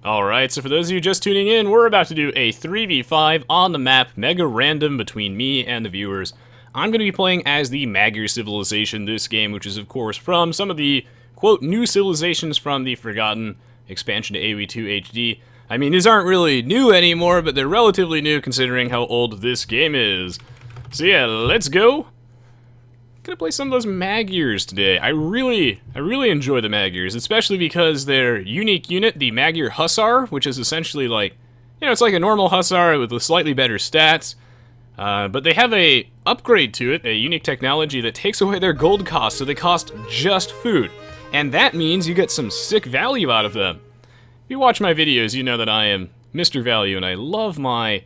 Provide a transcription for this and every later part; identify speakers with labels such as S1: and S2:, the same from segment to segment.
S1: Alright, so for those of you just tuning in, we're about to do a 3v5 on the map, mega random between me and the viewers. I'm going to be playing as the Magyar civilization this game, which is of course from some of the, quote, new civilizations from the Forgotten expansion to Aoe2 HD. I mean, these aren't really new anymore, but they're relatively new considering how old this game is. So yeah, let's go. Gonna play some of those Magyars today. I really enjoy the Magyars, especially because their unique unit, the Magyar Huszar, which is essentially like, you know, it's like a normal Hussar with slightly better stats, but they have a upgrade to it, a unique technology that takes away their gold cost, so they cost just food, and that means you get some sick value out of them. If you watch my videos, you know that I am Mr. Value, and I love my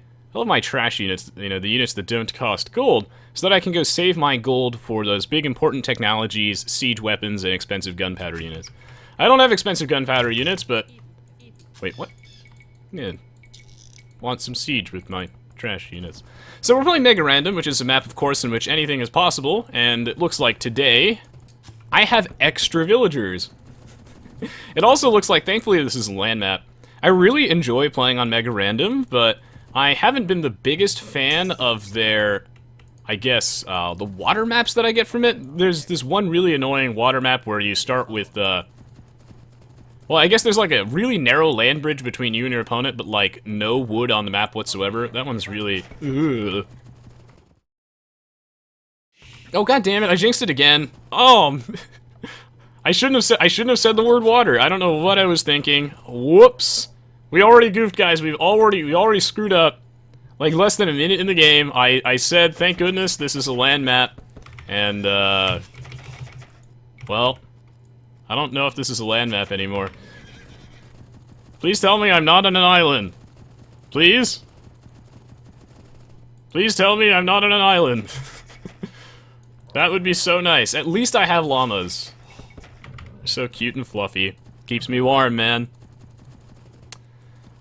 S1: trash units, you know, the units that don't cost gold, so that I can go save my gold for those big important technologies, siege weapons, and expensive gunpowder units. I don't have expensive gunpowder units, but... Wait, what? Yeah. Want some siege with my trash units. So we're playing MegaRandom, which is a map, of course, in which anything is possible, and it looks like today, I have extra villagers. It also looks like, thankfully, this is a land map. I really enjoy playing on MegaRandom, but I haven't been the biggest fan of their, I guess, the water maps that I get from it. There's this one really annoying water map where you start with, well, I guess there's like a really narrow land bridge between you and your opponent, but like no wood on the map whatsoever. That one's really, ugh. Oh, god damn it, I jinxed it again. Oh, I shouldn't have said the word water. I don't know what I was thinking. Whoops. We already goofed, guys. We already screwed up. Like less than a minute in the game, I said, thank goodness this is a land map. And well, I don't know if this is a land map anymore. Please tell me I'm not on an island. Please? Please tell me I'm not on an island. That would be so nice. At least I have llamas. They're so cute and fluffy. Keeps me warm, man.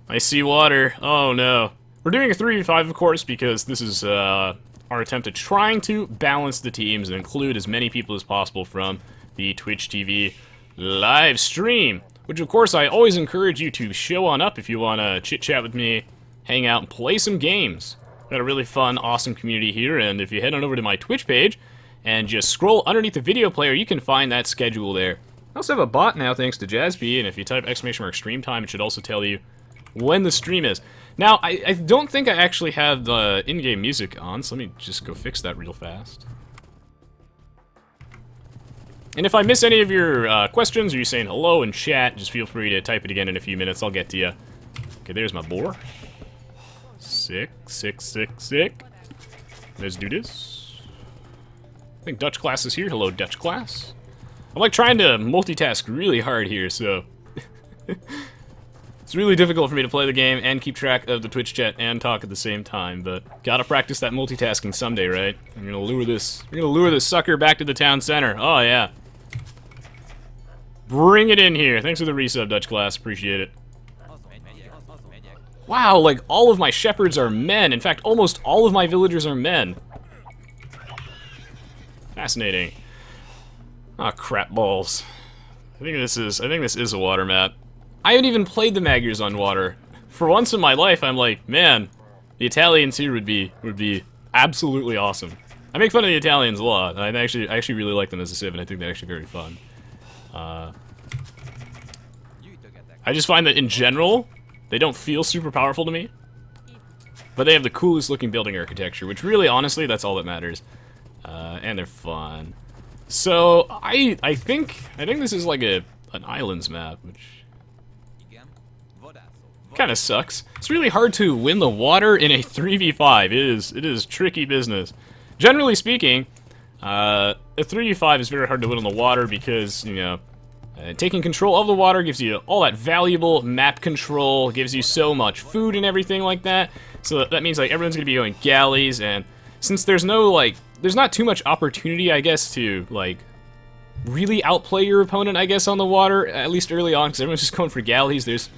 S1: I see water. Oh no. We're doing a 3v5, of course, because this is our attempt at trying to balance the teams and include as many people as possible from the Twitch TV live stream. Which, of course, I always encourage you to show on up if you want to chit-chat with me, hang out, and play some games. We've got a really fun, awesome community here, and if you head on over to my Twitch page and just scroll underneath the video player, you can find that schedule there. I also have a bot now, thanks to JazzB, and if you type !stream time, it should also tell you when the stream is. Now, I don't think I actually have the in-game music on, so let me just go fix that real fast. And if I miss any of your questions, or you're saying hello in chat, just feel free to type it again in a few minutes, I'll get to you. Okay, there's my boar. Sick. Let's do this. I think Dutch class is here. Hello, Dutch class. I'm like trying to multitask really hard here, so... It's really difficult for me to play the game and keep track of the Twitch chat and talk at the same time, but gotta practice that multitasking someday, right? I'm gonna lure this sucker back to the town center. Oh yeah. Bring it in here. Thanks for the resub, Dutch class. Appreciate it. Wow, like all of my shepherds are men. In fact, almost all of my villagers are men. Fascinating. Ah, crap balls. I think this is a water map. I haven't even played the Magyars on water. For once in my life, I'm like, man, the Italians here would be absolutely awesome. I make fun of the Italians a lot. I actually really like them as a civ, and I think they're actually very fun. I just find that in general, they don't feel super powerful to me, but they have the coolest looking building architecture, which really, honestly, that's all that matters. And they're fun. So I think this is like an islands map, which kind of sucks. It's really hard to win the water in a 3v5. It is tricky business. Generally speaking, a 3v5 is very hard to win on the water because, you know, taking control of the water gives you all that valuable map control, gives you so much food and everything like that. So that means like everyone's gonna be going galleys, and since there's no like, there's not too much opportunity, I guess, to like really outplay your opponent, I guess, on the water, at least early on, because everyone's just going for galleys. There's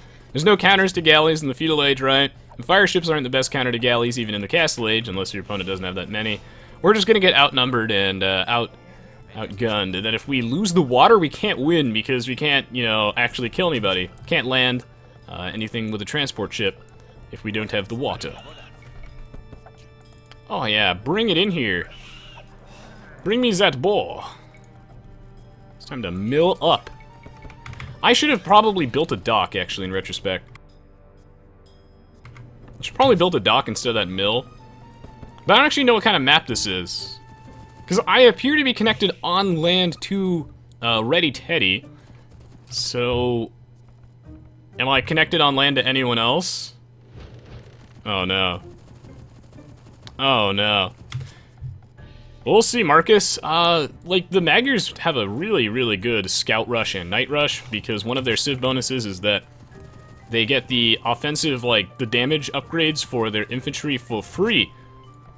S1: no counters to galleys in the feudal age, right? And fire ships aren't the best counter to galleys even in the castle age, unless your opponent doesn't have that many. We're just gonna get outnumbered and outgunned. And then if we lose the water, we can't win because we can't, you know, actually kill anybody. Can't land. anything with a transport ship if we don't have the water. Oh yeah, bring it in here. Bring me that ball. It's time to mill up. I should have probably built a dock, actually, in retrospect. I should probably build a dock instead of that mill. But I don't actually know what kind of map this is. Because I appear to be connected on land to Ready Teddy. So, am I connected on land to anyone else? Oh no. Oh no. We'll see, Marcus. Like, the Magyars have a really, really good Scout Rush and Night Rush, because one of their Civ bonuses is that they get the offensive, like, the damage upgrades for their infantry for free.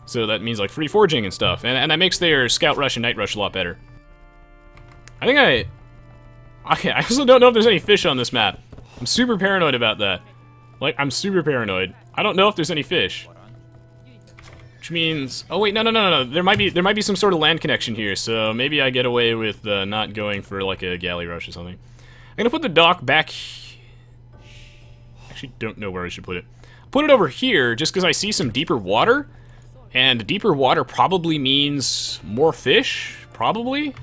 S1: So that means, like, free forging and stuff. And that makes their Scout Rush and Night Rush a lot better. I also don't know if there's any fish on this map. I'm super paranoid about that. Like, I'm super paranoid. I don't know if there's any fish. Which means, oh wait, no. There might be some sort of land connection here, so maybe I get away with not going for like a galley rush or something. I'm gonna put the dock back. Actually, don't know where I should put it. Put it over here, just because I see some deeper water, and deeper water probably means more fish. Probably.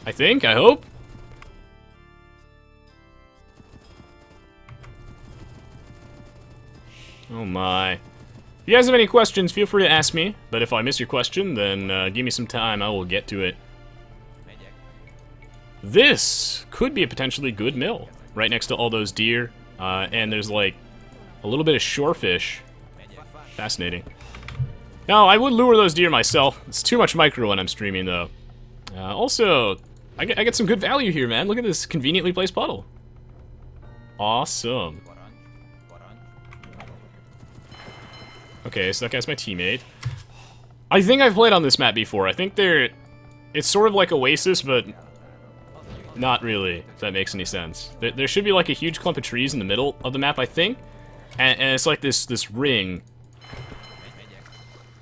S1: I think. I hope. Oh my. If you guys have any questions, feel free to ask me, but if I miss your question, then give me some time, I will get to it. This could be a potentially good mill, right next to all those deer, and there's like a little bit of shorefish. Fascinating. Now, I would lure those deer myself. It's too much micro when I'm streaming, though. Also, I get some good value here, man. Look at this conveniently placed puddle. Awesome. Okay, so that guy's my teammate. I think I've played on this map before. I think it's sort of like Oasis, but not really, if that makes any sense. There should be like a huge clump of trees in the middle of the map, I think. And it's like this ring.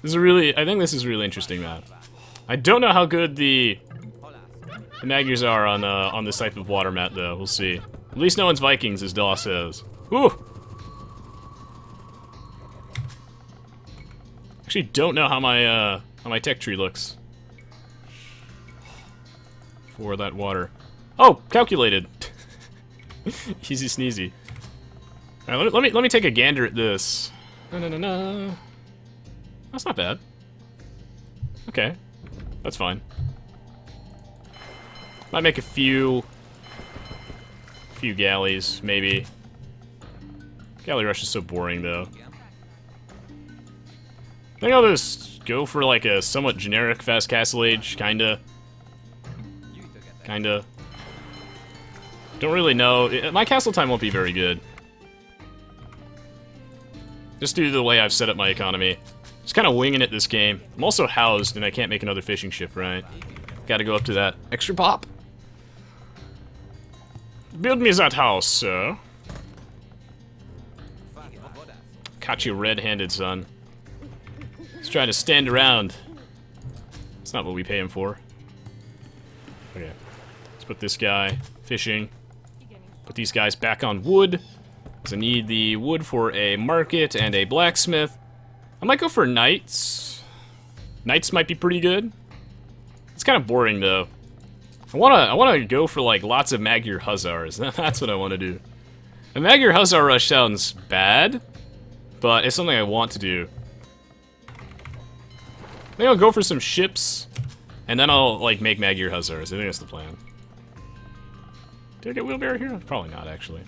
S1: I think this is a really interesting map. I don't know how good the Magyars are on this type of water map, though. We'll see. At least no one's Vikings, as Daw says. Whew! Actually, don't know how my tech tree looks for that water. Oh, calculated. Easy sneezy. All right, let me take a gander at this. No. That's not bad. Okay, that's fine. Might make a few galleys, maybe. Galley rush is so boring, though. I think I'll just go for like a somewhat generic fast castle age, kinda. Don't really know. My castle time won't be very good. Just due to the way I've set up my economy. Just kind of winging it this game. I'm also housed and I can't make another fishing ship, right? Gotta go up to that extra pop. Build me that house, sir. Caught you red-handed, son. He's trying to stand around. That's not what we pay him for. Okay. Let's put this guy fishing. Put these guys back on wood. Because I need the wood for a market and a blacksmith. I might go for knights. Knights might be pretty good. It's kind of boring, though. I wanna go for like lots of Magyar Huszars. That's what I want to do. A Magyar Huszar rush sounds bad, but it's something I want to do. I think I'll go for some ships, and then I'll like make Magyar Huszars. I think that's the plan. Did I get wheelbarrow here? Probably not, actually.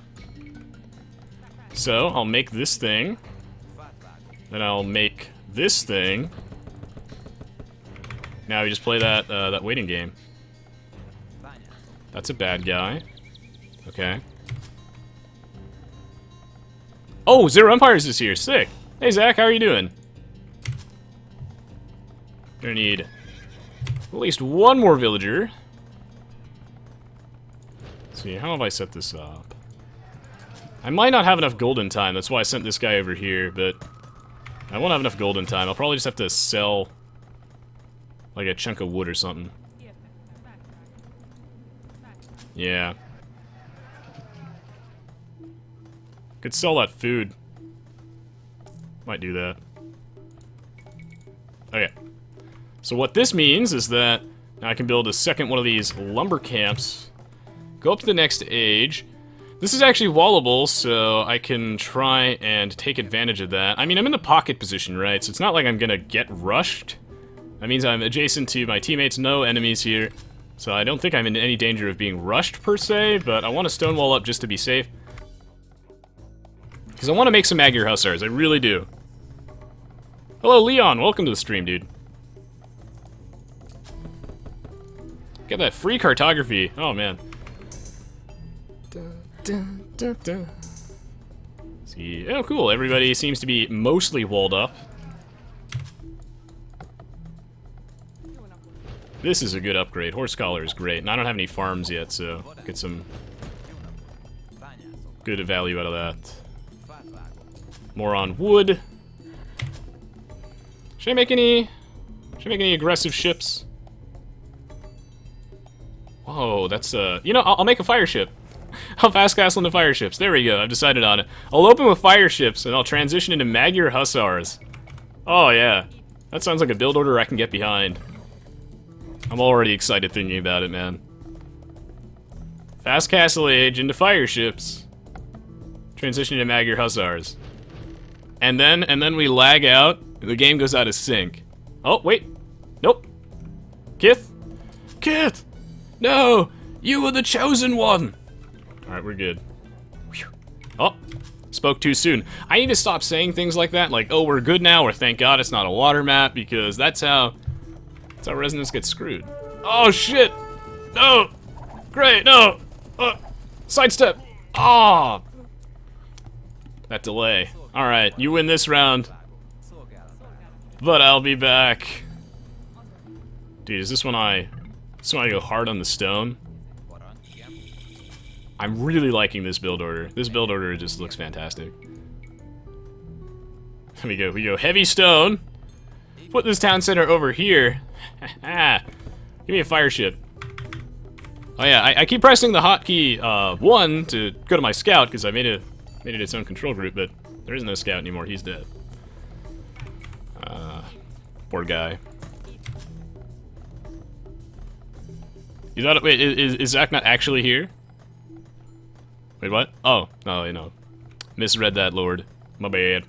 S1: So I'll make this thing. Then I'll make this thing. Now we just play that waiting game. That's a bad guy. Okay. Oh, Zero Empires is here. Sick. Hey, Zach, how are you doing? Gonna need at least one more villager. Let's see, how have I set this up? I might not have enough golden time. That's why I sent this guy over here, but I won't have enough golden time. I'll probably just have to sell like a chunk of wood or something. Yeah. Could sell that food. Might do that. Okay. So what this means is that now I can build a second one of these lumber camps. Go up to the next age. This is actually wallable, so I can try and take advantage of that. I mean, I'm in the pocket position, right? So it's not like I'm gonna get rushed. That means I'm adjacent to my teammates, no enemies here. So I don't think I'm in any danger of being rushed, per se, but I want to stonewall up just to be safe. Because I want to make some Magyar Hussars, I really do. Hello, Leon, welcome to the stream, dude. Get that free cartography, oh man. See, oh cool, everybody seems to be mostly walled up. This is a good upgrade. Horse collar is great, and I don't have any farms yet, so get some good value out of that. More on wood. Should I make any aggressive ships? Whoa, that's you know, I'll make a fire ship. I'll fast castle into fire ships. There we go. I've decided on it. I'll open with fire ships, and I'll transition into Magyar Hussars. Oh yeah, that sounds like a build order I can get behind. I'm already excited thinking about it, man. Fast castle age into fire ships. Transition to Magyar Hussars. And then we lag out, and the game goes out of sync. Oh, wait. Nope. Kith? Kith! No! You were the chosen one! Alright, we're good. Whew. Oh, spoke too soon. I need to stop saying things like that, like, oh, we're good now, or thank God it's not a water map, because that's how resonance gets screwed. Oh, shit! No! Great, no! Sidestep! Ah! Oh. That delay. Alright, you win this round. But I'll be back. Dude, is this when I go hard on the stone? I'm really liking this build order. This build order just looks fantastic. We go heavy stone. Put this town center over here. Give me a fire ship. Oh yeah, I keep pressing the hotkey 1 to go to my scout because I made it its own control group, but there is no scout anymore. He's dead. Poor guy. You thought? Wait, is Zach not actually here? Wait, what? Oh, no, you know, misread that, Lord. My bad.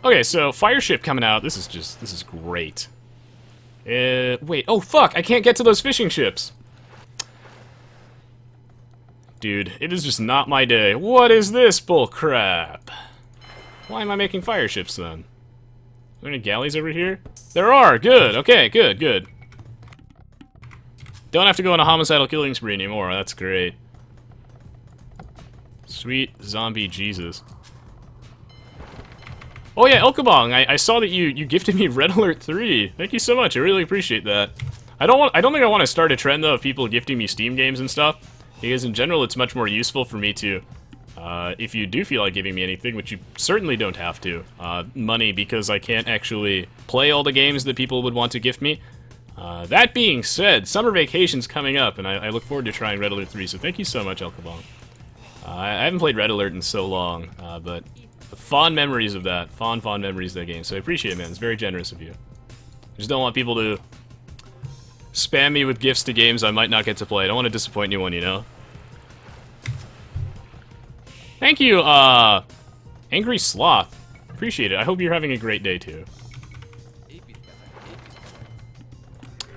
S1: Okay, so fire ship coming out. This is great. Wait, oh fuck, I can't get to those fishing ships. Dude, it is just not my day. What is this bull crap? Why am I making fire ships then? Are there any galleys over here? There are, good, okay, good. Don't have to go on a homicidal killing spree anymore, that's great. Sweet zombie Jesus. Oh yeah, Elkabong, I saw that you gifted me Red Alert 3. Thank you so much, I really appreciate that. I don't think I want to start a trend though of people gifting me Steam games and stuff, because in general it's much more useful for me to, if you do feel like giving me anything, which you certainly don't have to, money, because I can't actually play all the games that people would want to gift me. That being said, summer vacation's coming up, and I look forward to trying Red Alert 3, so thank you so much, Elkabong. I haven't played Red Alert in so long, but fond memories of that. Fond memories of that game. So I appreciate it, man. It's very generous of you. I just don't want people to spam me with gifts to games I might not get to play. I don't want to disappoint anyone, you know? Thank you, Angry Sloth. Appreciate it. I hope you're having a great day, too.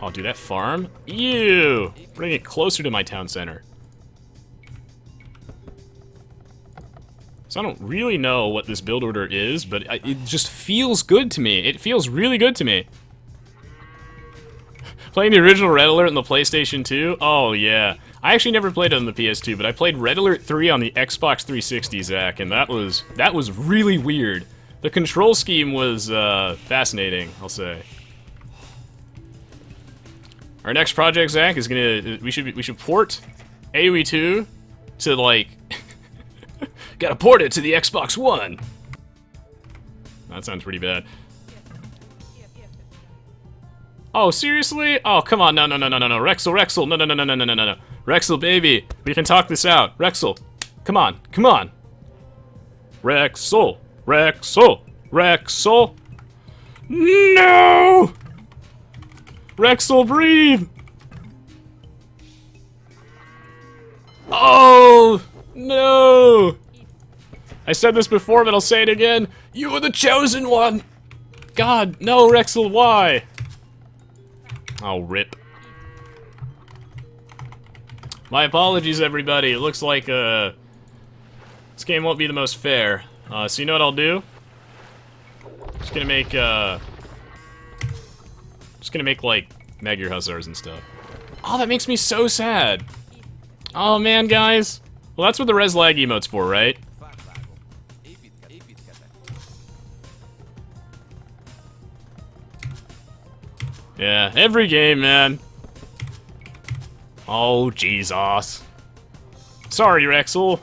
S1: Oh, dude, that farm? Ew! Bring it closer to my town center. So I don't really know what this build order is, but it just feels good to me. It feels really good to me. Playing the original Red Alert on the PlayStation 2? Oh, yeah. I actually never played it on the PS2, but I played Red Alert 3 on the Xbox 360, Zach, and that was really weird. The control scheme was fascinating, I'll say. Our next project, Zach, is we should port Aoe2 to, like, gotta port it to the Xbox One. That sounds pretty bad. Oh, seriously? Oh, come on, no, Rexel, no. Rexel, baby, we can talk this out. Rexel, come on. Rexel! Rexel! Rexel! No! Rexel, breathe! Oh! No! I said this before, but I'll say it again. You were the chosen one! God, no, Rexel, why? Oh, rip. My apologies, everybody. It looks like, this game won't be the most fair. So you know what I'll do? Just gonna make, like, Magyar Huszars and stuff. Oh, that makes me so sad. Oh, man, guys. Well, that's what the res lag emote's for, right? Yeah, every game, man. Oh, Jesus. Sorry, Rexel.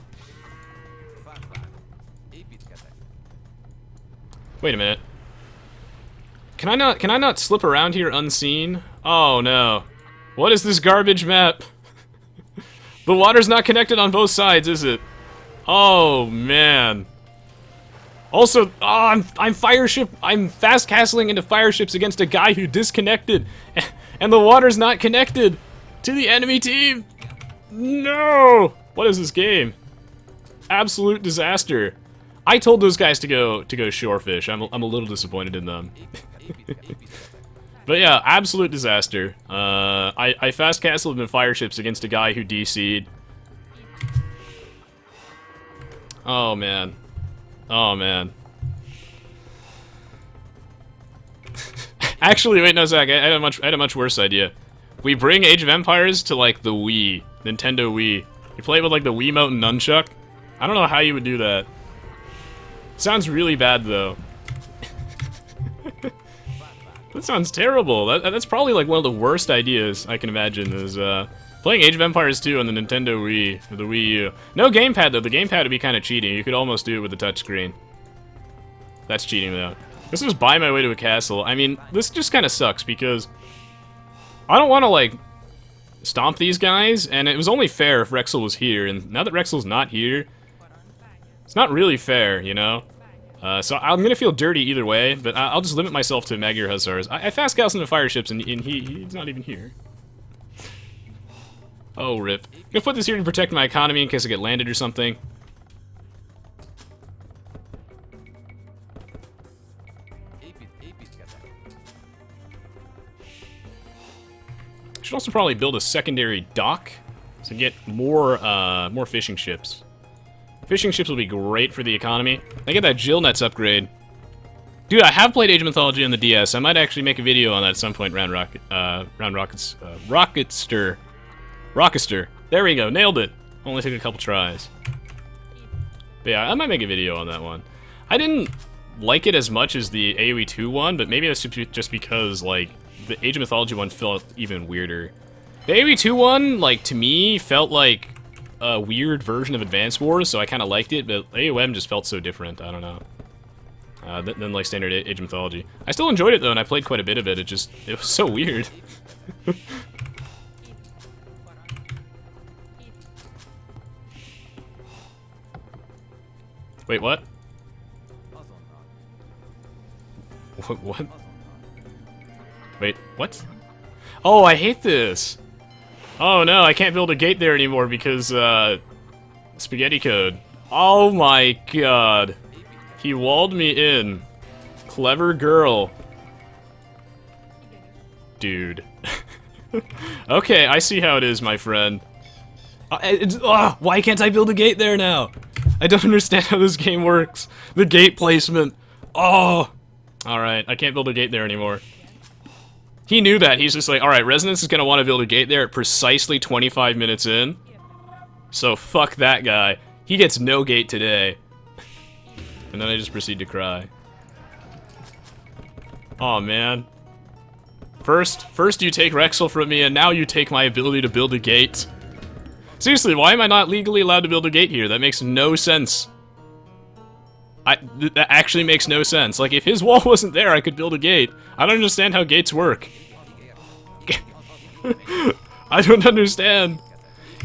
S1: Wait a minute. Can I not slip around here unseen? Oh, no. What is this garbage map? The water's not connected on both sides, is it? Oh, man. Also, I'm I'm fast castling into fire ships against a guy who disconnected, and the water's not connected to the enemy team. No! What is this game? Absolute disaster. I told those guys to go shorefish. I'm a little disappointed in them. But yeah, absolute disaster. I fast castled into fire ships against a guy who DC'd. Oh man. Oh, man. Actually, wait, no, Zach, I had a much worse idea. We bring Age of Empires to, like, the Wii. Nintendo Wii. You play it with, like, the Wiimote and Nunchuck. I don't know how you would do that. Sounds really bad, though. That sounds terrible. That's probably, like, one of the worst ideas I can imagine is, playing Age of Empires 2 on the Nintendo Wii, or the Wii U. No gamepad, though. The gamepad would be kind of cheating. You could almost do it with the touchscreen. That's cheating, though. This was Buy My Way to a Castle. I mean, this just kind of sucks, because I don't want to, like, stomp these guys, and it was only fair if Rexel was here, and now that Rexel's not here, it's not really fair, you know? So I'm gonna feel dirty either way, but I'll just limit myself to Magyar Huszars. I fast castle into fire ships, and he's not even here. Oh, rip. I'm gonna put this here to protect my economy in case I get landed or something. Should also probably build a secondary dock to get more fishing ships. Fishing ships will be great for the economy. I get that Jill Nets upgrade. Dude, I have played Age of Mythology on the DS. I might actually make a video on that at some point round Rocketster. There we go, nailed it. Only took a couple tries. But yeah, I might make a video on that one. I didn't like it as much as the Aoe2 one, but maybe that's just because, like, the Age of Mythology one felt even weirder. The Aoe2 one, like, to me, felt like a weird version of Advance Wars, so I kind of liked it, but AOM just felt so different, I don't know. Than like standard Age of Mythology. I still enjoyed it though, and I played quite a bit of it, it was so weird. Wait, what? What? Wait, what? Oh, I hate this! Oh no, I can't build a gate there anymore because, spaghetti code. Oh my god. He walled me in. Clever girl. Dude. Okay, I see how it is, my friend. Why can't I build a gate there now? I don't understand how this game works. The gate placement. Oh! Alright, I can't build a gate there anymore. He knew that. He's just like, alright, Resonance is gonna want to build a gate there at precisely 25 minutes in. So fuck that guy. He gets no gate today. And then I just proceed to cry. Aw, man. First you take Rexel from me, and now you take my ability to build a gate. Seriously, why am I not legally allowed to build a gate here? That makes no sense. That actually makes no sense. Like, if his wall wasn't there, I could build a gate. I don't understand how gates work. I don't understand.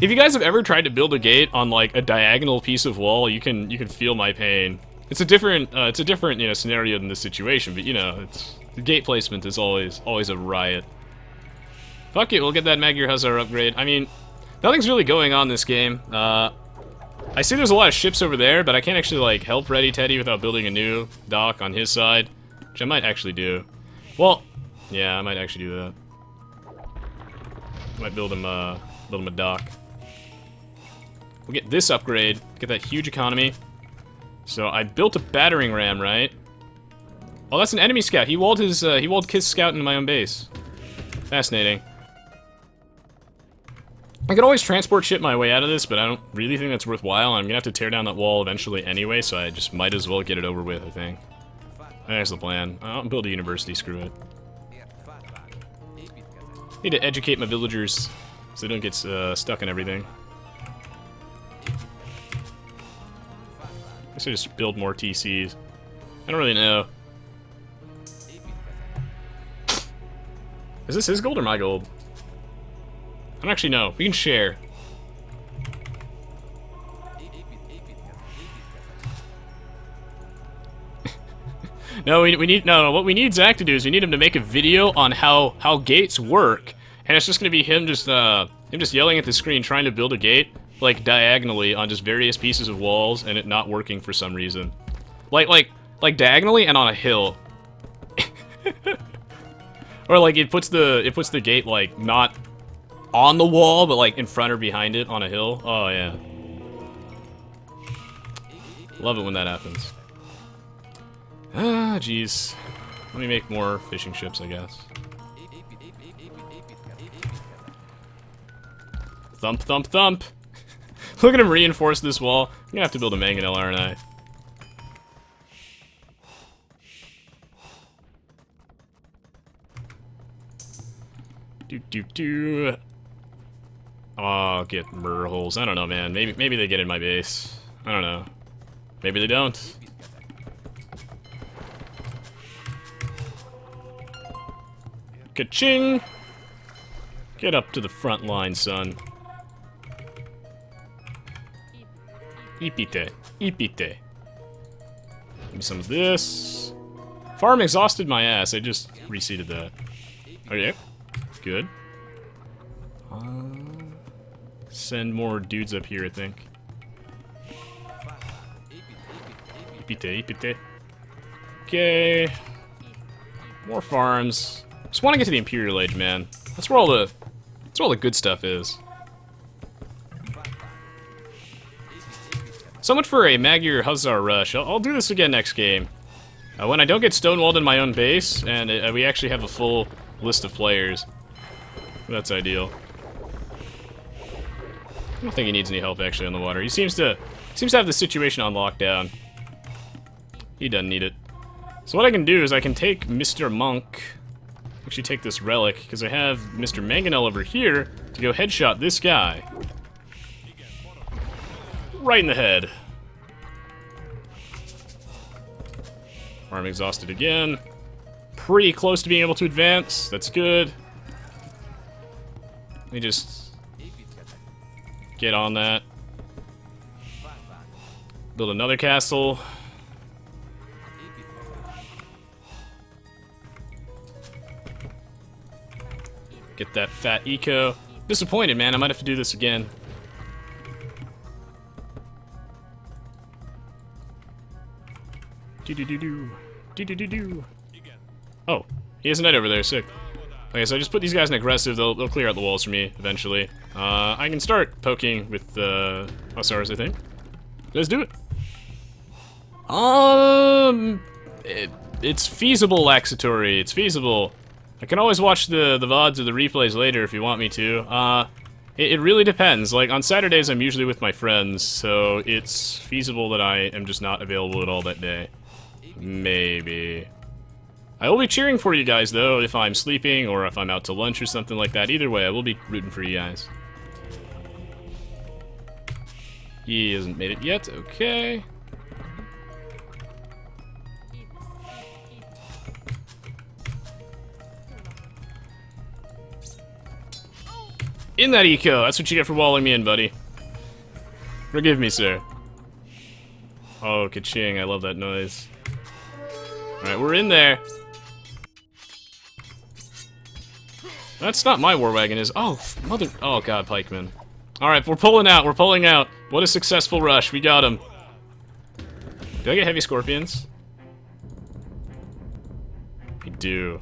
S1: If you guys have ever tried to build a gate on like a diagonal piece of wall, you can feel my pain. It's a different you know, scenario than this situation, but you know, the gate placement is always a riot. Fuck it, we'll get that Magyar Huszar upgrade. I mean, nothing's really going on this game. I see there's a lot of ships over there, but I can't actually like help Ready Teddy without building a new dock on his side, which I might actually do. Well, yeah, I might actually do that. Might build him a dock. We'll get this upgrade, get that huge economy. So I built a battering ram, right? Oh, that's an enemy scout. He walled his scout into my own base. Fascinating. I could always transport ship my way out of this, but I don't really think that's worthwhile. I'm gonna have to tear down that wall eventually anyway, so I just might as well get it over with, I think. There's the plan. I'll build a university, screw it. Need to educate my villagers so they don't get stuck in everything. I guess I just build more TCs. I don't really know. Is this his gold or my gold? I don't actually know. We can share. No, we need no. What we need Zach to do is we need him to make a video on how gates work, and it's just gonna be him just yelling at the screen trying to build a gate like diagonally on just various pieces of walls and it not working for some reason, like diagonally and on a hill, or like it puts the gate like not on the wall but like in front or behind it on a hill. Oh yeah, love it when that happens. Ah, jeez. Let me make more fishing ships, I guess. Thump, thump, thump! Look at him reinforce this wall. I'm gonna have to build a mangonel, aren't I? Do. Oh, I'll get murder holes. I don't know, man. Maybe they get in my base. I don't know. Maybe they don't. Ka-ching! Get up to the front line, son. Ipite. Ipite. Give me some of this. Farm exhausted my ass. I just reseeded that. Okay. Good. Send more dudes up here, I think. Ipite, ipite. Okay. More farms. Just want to get to the Imperial Age, man. That's where all the good stuff is. So much for a Magyar Huszar rush. I'll do this again next game. When I don't get stonewalled in my own base, and we actually have a full list of players. That's ideal. I don't think he needs any help actually on the water. He seems to have the situation on lockdown. He doesn't need it. So what I can do is I can take Mr. Monk. Actually take this relic, because I have Mr. Mangonel over here to go headshot this guy. Right in the head. Arm exhausted again. Pretty close to being able to advance. That's good. Let me just get on that. Build another castle. Get that fat eco. Disappointed, man. I might have to do this again. Do. Oh, he has a knight over there. Sick. Okay, so I just put these guys in aggressive. They'll clear out the walls for me eventually. I can start poking with Hussars, I think. Let's do it. It's feasible, Laxatory. It's feasible. I can always watch the VODs or the replays later if you want me to. It really depends. Like, on Saturdays I'm usually with my friends, so it's feasible that I am just not available at all that day. Maybe. I will be cheering for you guys, though, if I'm sleeping or if I'm out to lunch or something like that. Either way, I will be rooting for you guys. He hasn't made it yet. Okay. In that eco. That's what you get for walling me in, buddy. Forgive me, sir. Oh, ka-ching. I love that noise. Alright, we're in there. That's not my war wagon, is. Oh, mother. Oh, God, pikemen. Alright, we're pulling out. We're pulling out. What a successful rush. We got him. Do I get heavy scorpions? I do.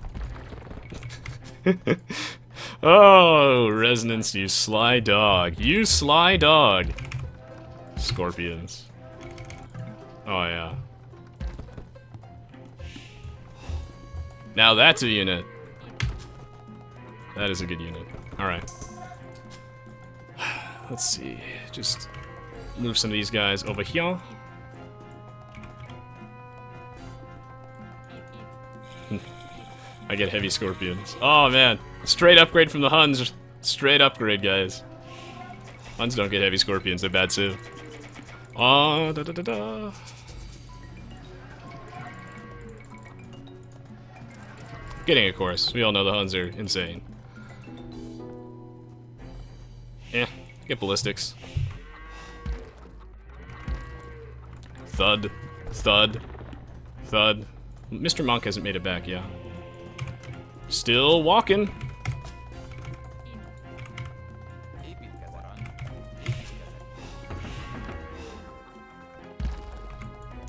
S1: Oh, resonance, you sly dog. You sly dog. Scorpions. Oh, yeah. Now that's a unit. That is a good unit. Alright. Let's see. Just move some of these guys over here. I get heavy scorpions. Oh, man. Straight upgrade from the Huns. Straight upgrade, guys. Huns don't get heavy scorpions. They're bad too. Oh, da da da da. Getting, of course. We all know the Huns are insane. Yeah, get ballistics. Thud. Thud. Thud. Mr. Monk hasn't made it back, yeah. Still walking.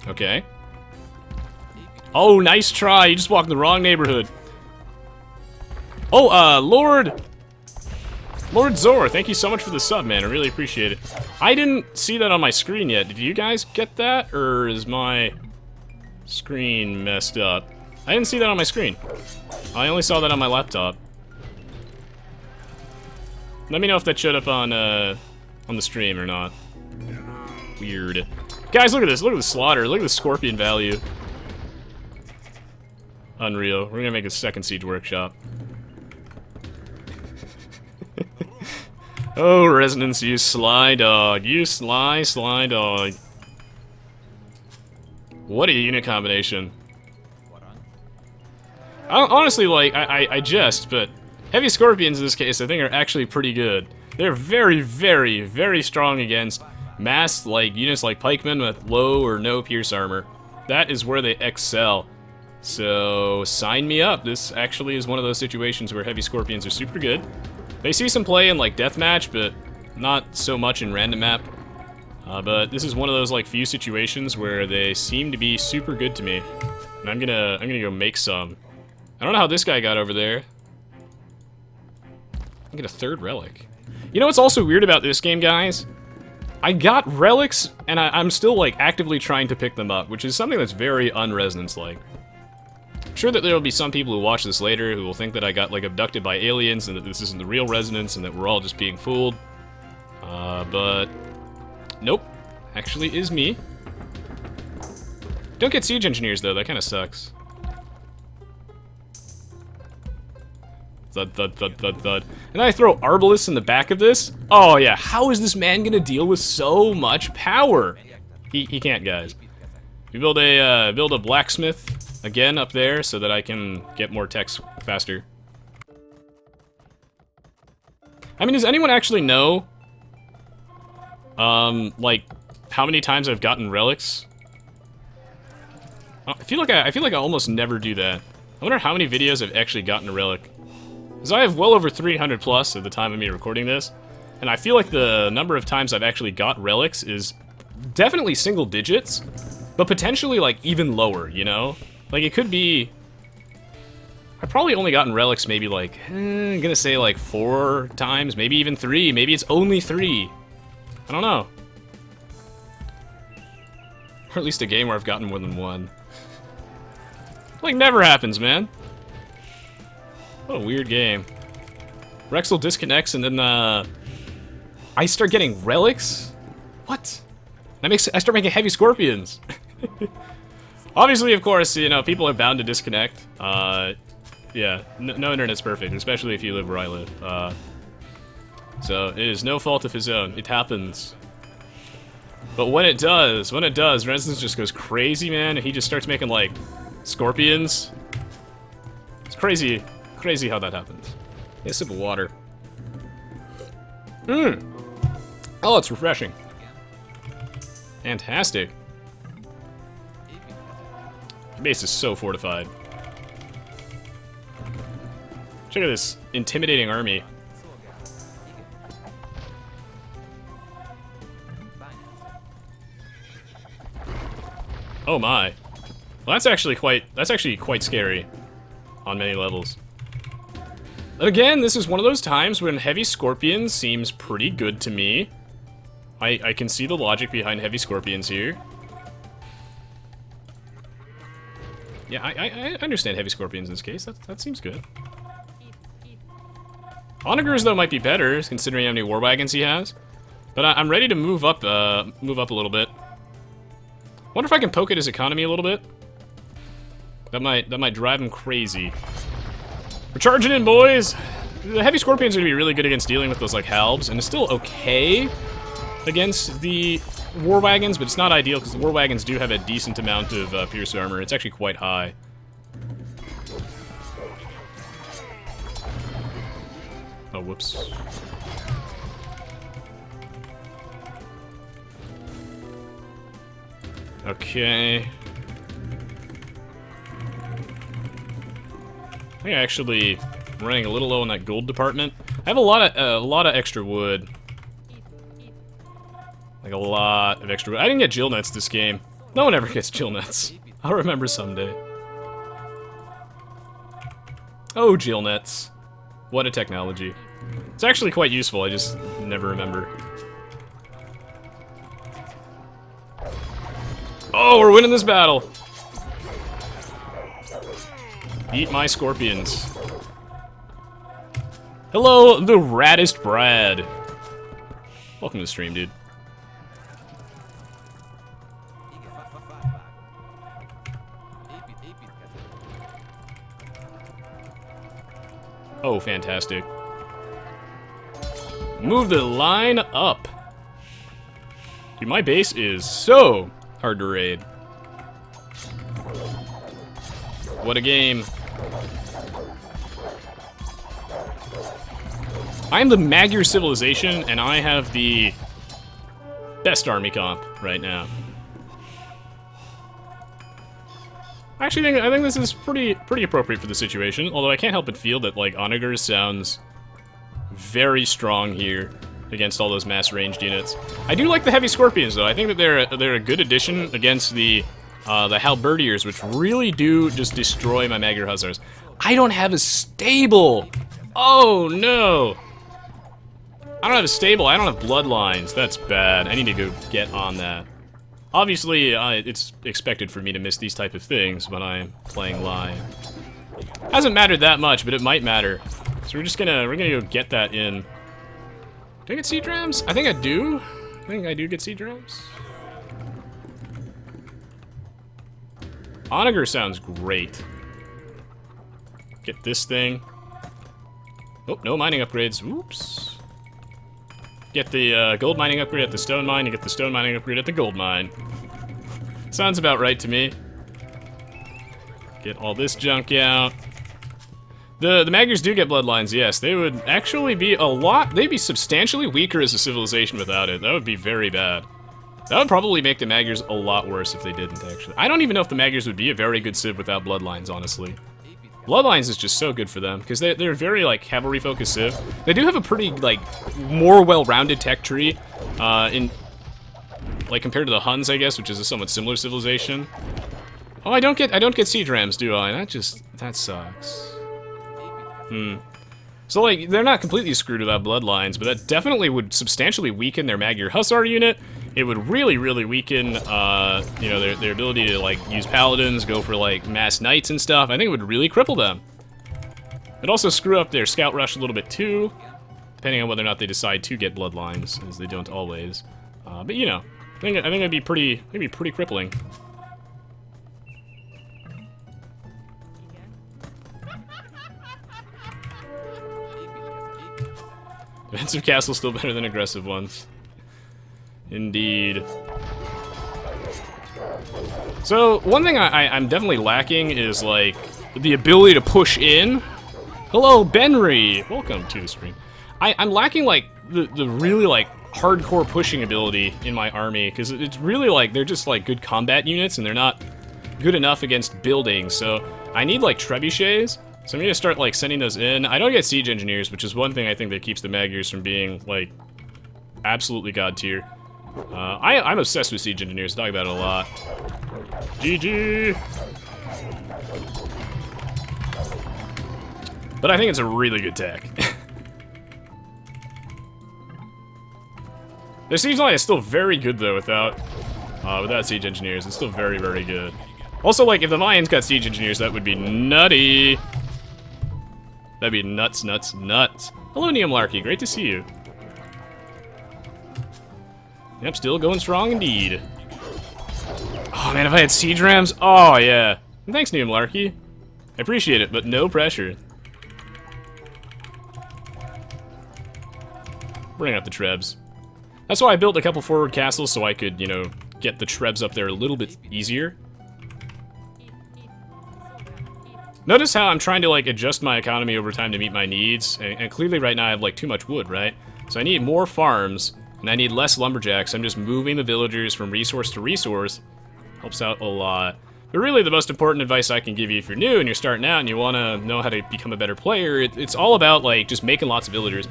S1: Okay. Oh, nice try. You just walked in the wrong neighborhood. Oh, Lord Zor, thank you so much for the sub, man. I really appreciate it. I didn't see that on my screen yet. Did you guys get that? Or is my screen messed up? I didn't see that on my screen. I only saw that on my laptop. Let me know if that showed up on the stream or not. Weird. Guys, look at this. Look at the slaughter. Look at the scorpion value. Unreal. We're gonna make a second siege workshop. Oh, Resonance, you sly dog. You sly dog. What a unit combination. Honestly, like, I jest, but heavy scorpions in this case I think are actually pretty good. They're very, very, very strong against mass, like, units like pikemen with low or no pierce armor. That is where they excel. So, sign me up. This actually is one of those situations where heavy scorpions are super good. They see some play in, like, deathmatch, but not so much in random map. But this is one of those, like, few situations where they seem to be super good to me. And I'm gonna go make some. I don't know how this guy got over there. I get a third relic. You know what's also weird about this game, guys? I got relics, and I'm still, like, actively trying to pick them up, which is something that's very un-resonance-like. I'm sure that there will be some people who watch this later who will think that I got, like, abducted by aliens and that this isn't the real resonance and that we're all just being fooled. But nope. Actually is me. Don't get siege engineers, though. That kind of sucks. Thud, thud, thud, thud, thud. And then I throw Arbalists in the back of this? Oh, yeah. How is this man gonna deal with so much power? He can't, guys. We build a blacksmith again up there so that I can get more techs faster. I mean, does anyone actually know, like, how many times I've gotten relics? I feel like I almost never do that. I wonder how many videos I've actually gotten a relic. Because I have well over 300 plus at the time of me recording this, and I feel like the number of times I've actually got relics is definitely single digits, but potentially, like, even lower, you know? Like, it could be... I've probably only gotten relics maybe, like, I'm gonna say, like, 4 times, maybe even 3, maybe it's only 3. I don't know. Or at least a game where I've gotten more than 1. Like, never happens, man. What a weird game. Rexel disconnects and then, I start getting relics? What? I start making heavy scorpions. Obviously, of course, you know, people are bound to disconnect. Yeah, no internet's perfect, especially if you live where I live. So, it is no fault of his own. It happens. But when it does, Resonance just goes crazy, man, and he just starts making, like, scorpions. It's crazy. Crazy how that happens. Yeah, a sip of water. Oh, it's refreshing. Fantastic. The base is so fortified. Check out this intimidating army. Oh my. Well, that's actually quite scary on many levels. But again, this is one of those times when Heavy Scorpions seems pretty good to me. I can see the logic behind Heavy Scorpions here. Yeah, I understand Heavy Scorpions in this case. That seems good. Onagers, though, might be better, considering how many war wagons he has. But I'm ready to move up a little bit. Wonder if I can poke at his economy a little bit. That might drive him crazy. We're charging in, boys! The Heavy Scorpions are gonna be really good against dealing with those, like, halbs, and it's still okay against the war wagons, but it's not ideal because the war wagons do have a decent amount of pierce armor. It's actually quite high. Oh, whoops. Okay. I think I actually am running a little low in that gold department. I have a lot of extra wood. Like a lot of extra wood. I didn't get Jill Nets this game. No one ever gets Jill Nets. I'll remember someday. Oh, Jill Nets. What a technology. It's actually quite useful, I just never remember. Oh, we're winning this battle! Eat my scorpions. Hello, the raddest Brad. Welcome to the stream, dude. Oh, fantastic. Move the line up. Dude, my base is so hard to raid. What a game. I am the Magyar civilization, and I have the best army comp right now. I think this is pretty appropriate for the situation, although I can't help but feel that, like, Onagers sounds very strong here against all those mass ranged units. I do like the Heavy Scorpions, though. I think that they're a good addition against the Halberdiers, which really do just destroy my Magyar Hussars. I don't have a stable! Oh, no! I don't have a stable, I don't have bloodlines. That's bad. I need to go get on that. Obviously, it's expected for me to miss these type of things when I'm playing live. Hasn't mattered that much, but it might matter. So we're gonna go get that in. Do I get seed drams? I think I do. I think I do get seed drams. Onager sounds great. Get this thing. Oh, no mining upgrades. Oops. Get the gold mining upgrade at the stone mine, you get the stone mining upgrade at the gold mine. Sounds about right to me. Get all this junk out. The Magyars do get bloodlines, yes. They would actually be they'd be substantially weaker as a civilization without it. That would be very bad. That would probably make the Magyars a lot worse if they didn't, actually. I don't even know if the Magyars would be a very good civ without bloodlines, honestly. Bloodlines is just so good for them, because they're very, like, cavalry-focused civ. They do have a pretty, like, more well-rounded tech tree, like, compared to the Huns, I guess, which is a somewhat similar civilization. Oh, I don't get siege rams, do I? That sucks. So, like, they're not completely screwed without bloodlines, but that definitely would substantially weaken their Magyar Hussar unit. It would really, really weaken, you know, their ability to, like, use paladins, go for, like, mass knights and stuff. I think it would really cripple them. It'd also screw up their scout rush a little bit, too, depending on whether or not they decide to get bloodlines, as they don't always. But, you know, I think it'd be pretty crippling. Defensive castle's still better than aggressive ones. Indeed. So, one thing I'm definitely lacking is, like, the ability to push in. Hello, Benry! Welcome to the stream. I'm lacking, like, the really, like, hardcore pushing ability in my army, because it's really, like, they're just, like, good combat units, and they're not good enough against buildings, so I need, like, trebuchets, so I'm gonna start, like, sending those in. I don't get siege engineers, which is one thing I think that keeps the Magyars from being, like, absolutely god tier. I'm obsessed with siege engineers, I talk about it a lot. GG! But I think it's a really good tech. Their siege line is still very good though without siege engineers. It's still very, very good. Also, like, if the Mayans got siege engineers, that would be nutty. That'd be nuts, nuts, nuts. Hello, Neomlarchy. Great to see you. Yep, still going strong indeed. Oh man, if I had siege rams, oh yeah. Thanks, Neomlarchy. I appreciate it, but no pressure. Bring up the trebs. That's why I built a couple forward castles, so I could, you know, get the trebs up there a little bit easier. Notice how I'm trying to, like, adjust my economy over time to meet my needs, and clearly right now I have, like, too much wood, right? So I need more farms, and I need less lumberjacks. I'm just moving the villagers from resource to resource. Helps out a lot. But really, the most important advice I can give you if you're new and you're starting out and you want to know how to become a better player, it's all about, like, just making lots of villagers.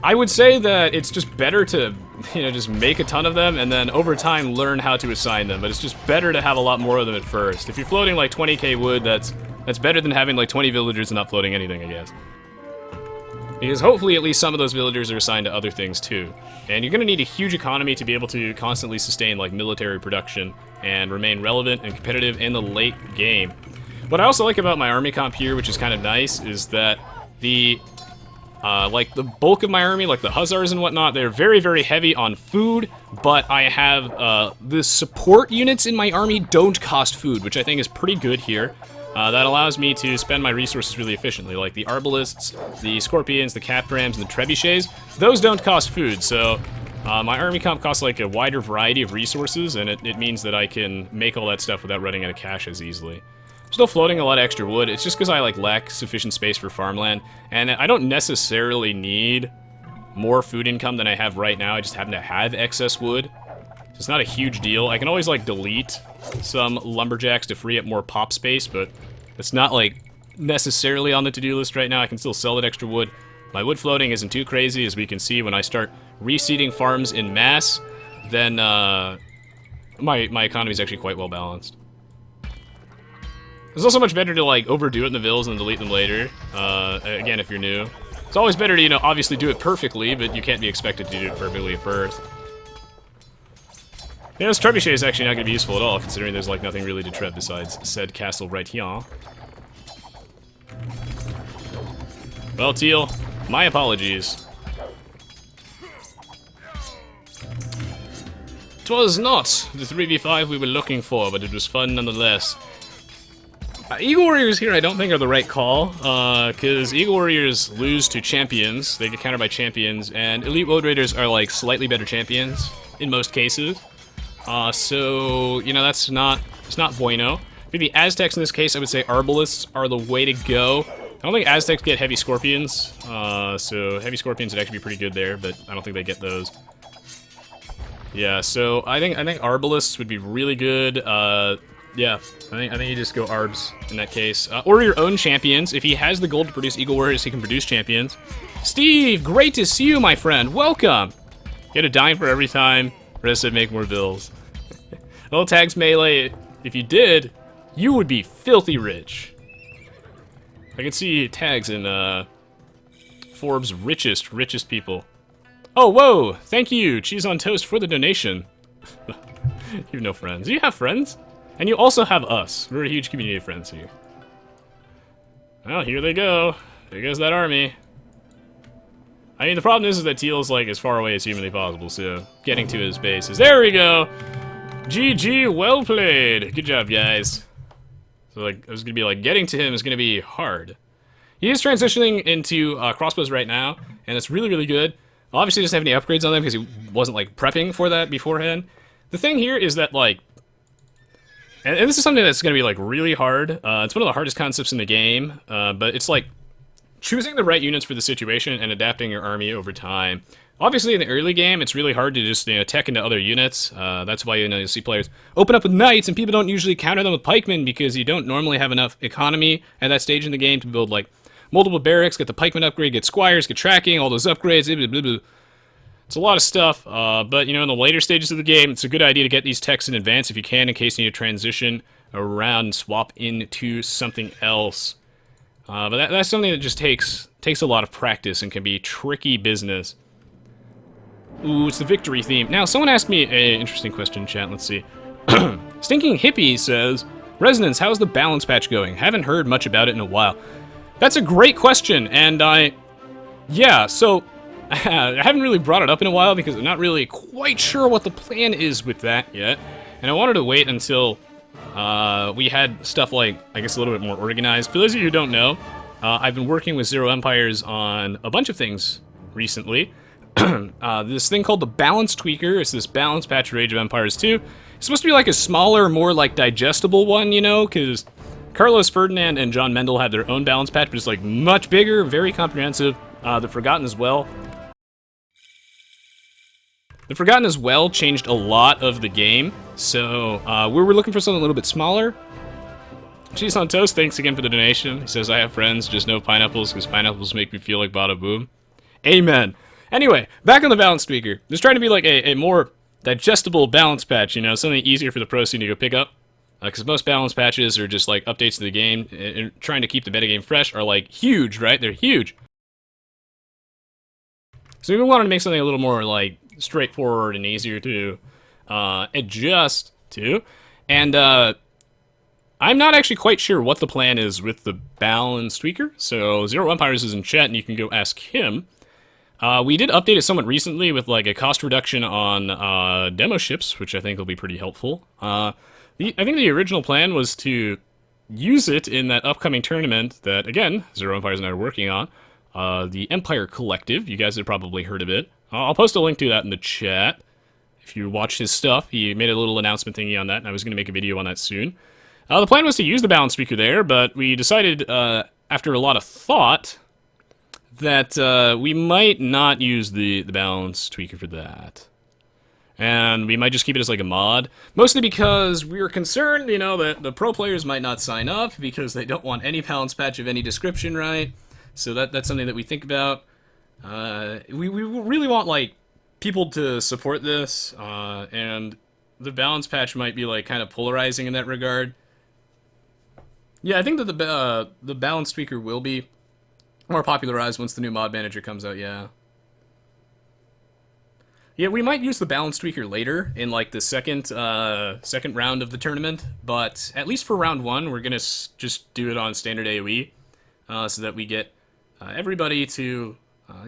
S1: I would say that it's just better to, you know, just make a ton of them and then over time learn how to assign them, but it's just better to have a lot more of them at first. If you're floating like 20k wood, that's better than having like 20 villagers and not floating anything, I guess. Because hopefully at least some of those villagers are assigned to other things too. And you're going to need a huge economy to be able to constantly sustain like military production and remain relevant and competitive in the late game. What I also like about my army comp here, which is kind of nice, is that like the bulk of my army, like the Hussars and whatnot, they're very, very heavy on food, but I have the support units in my army don't cost food, which I think is pretty good here. That allows me to spend my resources really efficiently, like the arbalists, the scorpions, the caprams, and the trebuchets. Those don't cost food, so my army comp costs like a wider variety of resources, and it means that I can make all that stuff without running out of cash as easily. I'm still floating a lot of extra wood. It's just because I like lack sufficient space for farmland, and I don't necessarily need more food income than I have right now. I just happen to have excess wood. So it's not a huge deal. I can always like delete some lumberjacks to free up more pop space, but it's not like necessarily on the to-do list right now. I can still sell that extra wood. My wood floating isn't too crazy, as we can see when I start reseeding farms in mass, then my economy is actually quite well balanced. It's also much better to like overdo it in the villas and delete them later. Again, if you're new. It's always better to, you know, obviously do it perfectly, but you can't be expected to do it perfectly at first. Yeah, this trebuchet is actually not going to be useful at all, considering there's like nothing really to treb besides said castle right here. Well, Teal, my apologies. 'Twas not the 3v5 we were looking for, but it was fun nonetheless. Eagle Warriors here I don't think are the right call, because Eagle Warriors lose to champions, they get countered by champions, and Elite Woad Raiders are like slightly better champions, in most cases. So, you know, it's not bueno. For the Aztecs in this case, I would say Arbalists are the way to go. I don't think Aztecs get heavy scorpions, so heavy scorpions would actually be pretty good there, but I don't think they get those. Yeah, so I think Arbalists would be really good. Yeah, I think you just go Arbs in that case. Or your own champions. If he has the gold to produce Eagle Warriors, he can produce champions. Steve, great to see you, my friend. Welcome. You had a dime for every time. Rest said make more bills. Little tags melee. If you did, you would be filthy rich. I can see tags in Forbes' richest people. Oh, whoa! Thank you, Cheese on Toast, for the donation. You have no friends. Do you have friends? And you also have us. We're a huge community of friends here. Well, here they go. There goes that army. I mean, the problem is that Teal's like as far away as humanly possible, so getting to his base is... There we go! GG, well played! Good job, guys. So, like, I was gonna be like, getting to him is gonna be hard. He is transitioning into crossbows right now, and it's really, really good. Obviously, he doesn't have any upgrades on them because he wasn't, like, prepping for that beforehand. The thing here is that, like... And this is something that's gonna be, like, really hard. It's one of the hardest concepts in the game, but it's, like... choosing the right units for the situation and adapting your army over time. Obviously, in the early game, it's really hard to just tech into other units. That's why you'll see players open up with knights, and people don't usually counter them with pikemen because you don't normally have enough economy at that stage in the game to build like multiple barracks, get the pikeman upgrade, get squires, get tracking, all those upgrades. Blah, blah, blah. It's a lot of stuff, but in the later stages of the game, it's a good idea to get these techs in advance if you can, in case you need to transition around and swap into something else. But that's something that just takes a lot of practice and can be tricky business. Ooh, it's the victory theme. Now, someone asked me an interesting question in chat. Let's see. Stinking Hippie says, Resonance, how's the balance patch going? Haven't heard much about it in a while. That's a great question, and yeah, so I haven't really brought it up in a while because I'm not really quite sure what the plan is with that yet. And I wanted to wait until we had stuff like, I guess, a little bit more organized. For those of you who don't know, I've been working with Zero Empires on a bunch of things recently. This thing called the Balance Tweaker. It's this balance patch for Age of Empires 2. It's supposed to be like a smaller, more like digestible one, because Carlos Ferdinand and John Mendel had their own balance patch, but it's like much bigger, very comprehensive. The Forgotten as well. The Forgotten as well changed a lot of the game, so we were looking for something a little bit smaller. Cheese on Toast, thanks again for the donation. He says, I have friends, just no pineapples, because pineapples make me feel like bada boom. Amen. Anyway, back on the balance tweaker. There's trying to be like a more digestible balance patch, something easier for the pro scene to go pick up. Because most balance patches are just like updates to the game, and trying to keep the metagame fresh are like huge, right? They're huge. So we wanted to make something a little more like straightforward and easier to adjust to. And I'm not actually quite sure what the plan is with the balance tweaker. So Zero Empires is in chat, and you can go ask him. We did update it somewhat recently with like a cost reduction on demo ships, which I think will be pretty helpful. I think the original plan was to use it in that upcoming tournament that, again, Zero Empires and I are working on. The Empire Collective. You guys have probably heard of it. I'll post a link to that in the chat. If you watched his stuff, he made a little announcement thingy on that, and I was going to make a video on that soon. The plan was to use the balance speaker there, but we decided, after a lot of thought, that we might not use the balance tweaker for that. And we might just keep it as like a mod. Mostly because we were concerned, that the pro players might not sign up because they don't want any balance patch of any description, right? So that's something that we think about. We really want like people to support this, and the balance patch might be like kind of polarizing in that regard. Yeah, I think that the balance tweaker will be more popularized once the new mod manager comes out. Yeah. Yeah, we might use the balance tweaker later in like the second round of the tournament, but at least for round 1, we're gonna just do it on standard AoE, so that we get everybody to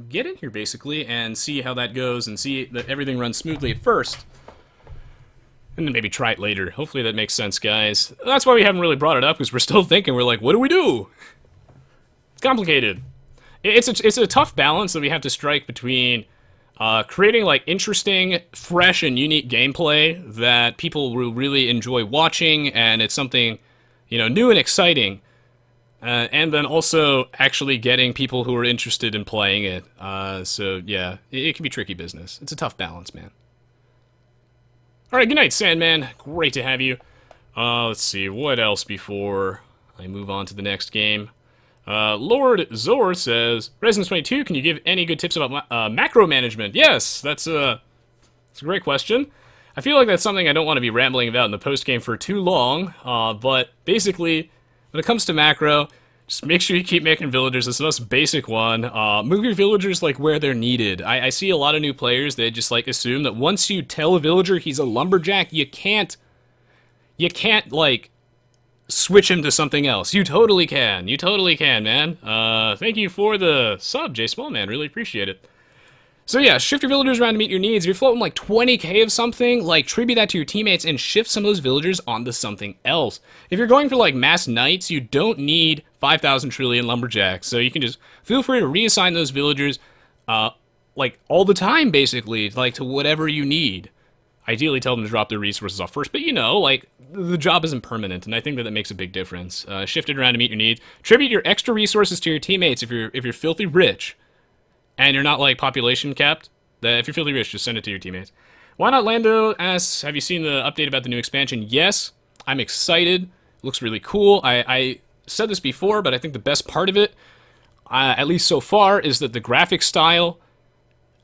S1: get in here basically and see how that goes and see that everything runs smoothly at first, and then maybe try it later. Hopefully that makes sense, guys. That's why we haven't really brought it up, because we're still thinking. We're like, what do we do? It's complicated. It's a tough balance that we have to strike between creating like interesting, fresh, and unique gameplay that people will really enjoy watching, and it's something new and exciting, and then also actually getting people who are interested in playing it. So yeah, it can be tricky business. It's a tough balance, man. All right, good night, Sandman. Great to have you. Let's see what else before I move on to the next game. Lord Zor says, Resonance 22, can you give any good tips about macro management? Yes, that's a great question. I feel like that's something I don't want to be rambling about in the post-game for too long, but basically, when it comes to macro, just make sure you keep making villagers. It's the most basic one. Move your villagers like where they're needed. I see a lot of new players, they just like assume that once you tell a villager he's a lumberjack, you can't like switch him to something else. You totally can. You totally can, man. Thank you for the sub, J Smallman. Really appreciate it. So yeah, shift your villagers around to meet your needs. If you're floating like 20k of something, like tribute that to your teammates and shift some of those villagers onto something else. If you're going for like mass knights, you don't need 5,000 trillion lumberjacks. So you can just feel free to reassign those villagers like all the time, basically, like to whatever you need. ideally tell them to drop their resources off first, but you know, like, the job isn't permanent, and I think that that makes a big difference. Shift it around to meet your needs. Tribute your extra resources to your teammates if you're filthy rich, and you're not, like, population capped. If you're filthy rich, just send it to your teammates. Why Not Lando asks, have you seen the update about the new expansion? Yes, I'm excited. It looks really cool. I said this before, but I think the best part of it, at least so far, is that the graphic style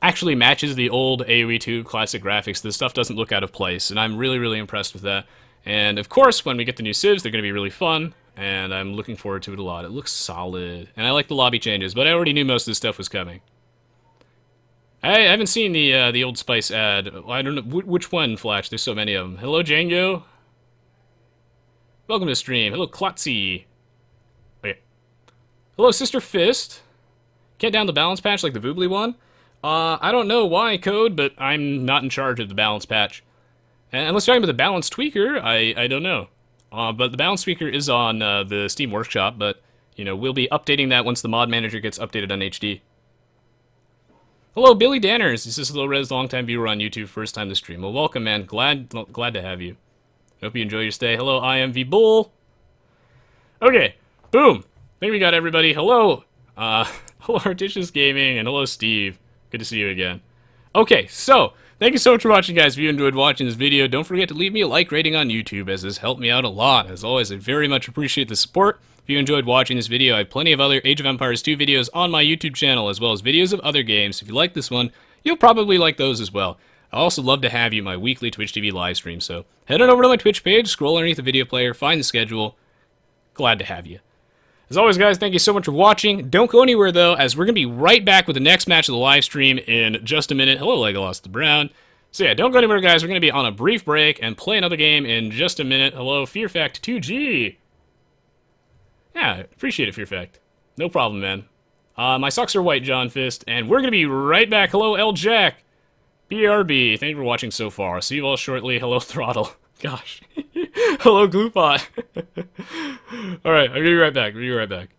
S1: actually matches the old Aoe2 classic graphics. This stuff doesn't look out of place, and I'm really, really impressed with that. And of course, when we get the new civs, they're going to be really fun, and I'm looking forward to it a lot. It looks solid, and I like the lobby changes, but I already knew most of this stuff was coming. I haven't seen the Old Spice ad. I don't know which one, Flash. There's so many of them. Hello, Django. Welcome to the stream. Hello, Klotzy. Okay. Hello, Sister Fist. Can't down the balance patch like the Voobly one. I don't know why, Code, but I'm not in charge of the balance patch. And unless you're talking about the balance tweaker, I don't know. But the balance tweaker is on the Steam Workshop, but, you know, we'll be updating that once the mod manager gets updated on HD. Hello, Billy Danners. This is Low Res, longtime viewer on YouTube, first time to stream. Well, welcome, man. Glad to have you. Hope you enjoy your stay. Hello, IMV Bull. Okay, boom. I think we got everybody. Hello, hello, Articious Gaming, and hello, Steve. Good to see you again. Okay, so thank you so much for watching, guys. If you enjoyed watching this video, don't forget to leave me a like rating on YouTube, as this helped me out a lot. As always, I very much appreciate the support. If you enjoyed watching this video, I have plenty of other Age of Empires 2 videos on my YouTube channel, as well as videos of other games. If you like this one, you'll probably like those as well. I also love to have you in my weekly Twitch TV live stream, so head on over to my Twitch page, scroll underneath the video player, find the schedule. Glad to have you. As always, guys, thank you so much for watching. Don't go anywhere, though, as we're going to be right back with the next match of the live stream in just a minute. Hello, Legolas the Brown. So yeah, don't go anywhere, guys. We're going to be on a brief break and play another game in just a minute. Hello, Fear Fact 2G. Yeah, appreciate it, Fear Fact. No problem, man. My socks are white, John Fist, and we're going to be right back. Hello, L Jack. BRB, thank you for watching so far. See you all shortly. Hello, Throttle. Gosh. Hello, Gloopot. Alright, I'll be right back.